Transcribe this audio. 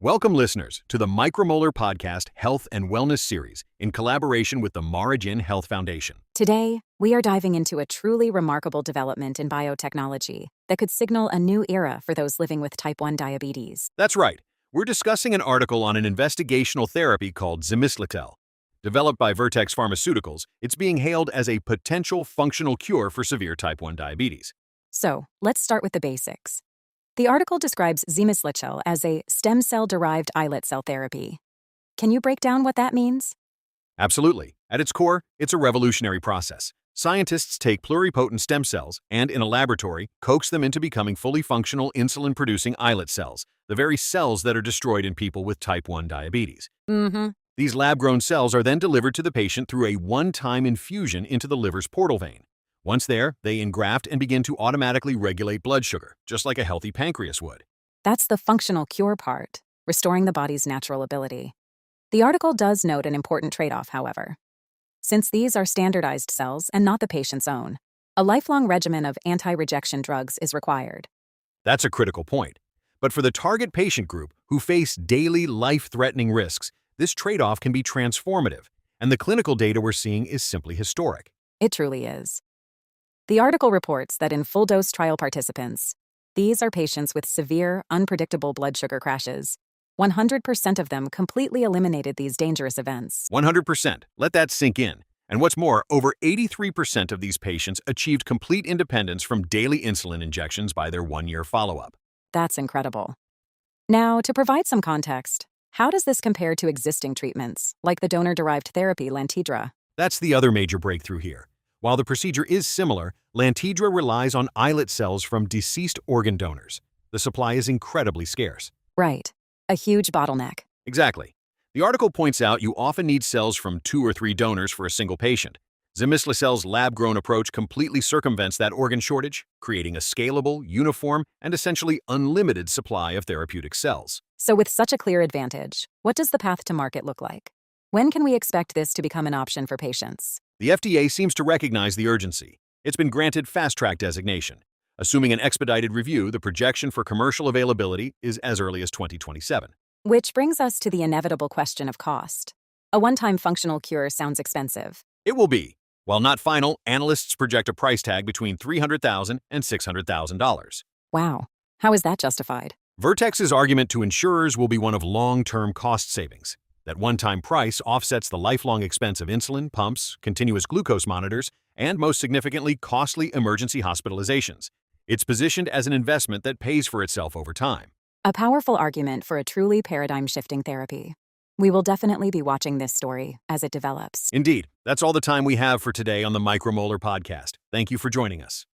Welcome, listeners, to the Micromolar Podcast Health and Wellness Series in collaboration with the Maragin Health Foundation. Today, we are diving into a truly remarkable development in biotechnology that could signal a new era for those living with type 1 diabetes. That's right. We're discussing an article on an investigational therapy called Zimislecel. Developed by Vertex Pharmaceuticals, it's being hailed as a potential functional cure for severe type 1 diabetes. So, let's start with the basics. The article describes Zimislecel as a stem cell-derived islet cell therapy. Can you break down what that means? Absolutely. At its core, it's a revolutionary process. Scientists take pluripotent stem cells and, in a laboratory, coax them into becoming fully functional insulin-producing islet cells, the very cells that are destroyed in people with type 1 diabetes. These lab-grown cells are then delivered to the patient through a one-time infusion into the liver's portal vein. Once there, they engraft and begin to automatically regulate blood sugar, just like a healthy pancreas would. That's the functional cure part, restoring the body's natural ability. The article does note an important trade-off, however. Since these are standardized cells and not the patient's own, a lifelong regimen of anti-rejection drugs is required. That's a critical point. But for the target patient group who face daily life-threatening risks, this trade-off can be transformative, and the clinical data we're seeing is simply historic. It truly is. The article reports that in full-dose trial participants, these are patients with severe, unpredictable blood sugar crashes. 100% of them completely eliminated these dangerous events. 100%. Let that sink in. And what's more, over 83% of these patients achieved complete independence from daily insulin injections by their one-year follow-up. That's incredible. Now, to provide some context, how does this compare to existing treatments, like the donor-derived therapy Lantidra? That's the other major breakthrough here. While the procedure is similar, Lantidra relies on islet cells from deceased organ donors. The supply is incredibly scarce. Right. A huge bottleneck. Exactly. The article points out you often need cells from 2 or 3 donors for a single patient. Zimislecel's lab-grown approach completely circumvents that organ shortage, creating a scalable, uniform, and essentially unlimited supply of therapeutic cells. So with such a clear advantage, what does the path to market look like? When can we expect this to become an option for patients? The FDA seems to recognize the urgency. It's been granted fast-track designation. Assuming an expedited review, the projection for commercial availability is as early as 2027. Which brings us to the inevitable question of cost. A one-time functional cure sounds expensive. It will be. While not final, analysts project a price tag between $300,000 and $600,000. Wow. How is that justified? Vertex's argument to insurers will be one of long-term cost savings. That one-time price offsets the lifelong expense of insulin, pumps, continuous glucose monitors, and most significantly, costly emergency hospitalizations. It's positioned as an investment that pays for itself over time. A powerful argument for a truly paradigm-shifting therapy. We will definitely be watching this story as it develops. Indeed, that's all the time we have for today on the Micromolar Podcast. Thank you for joining us.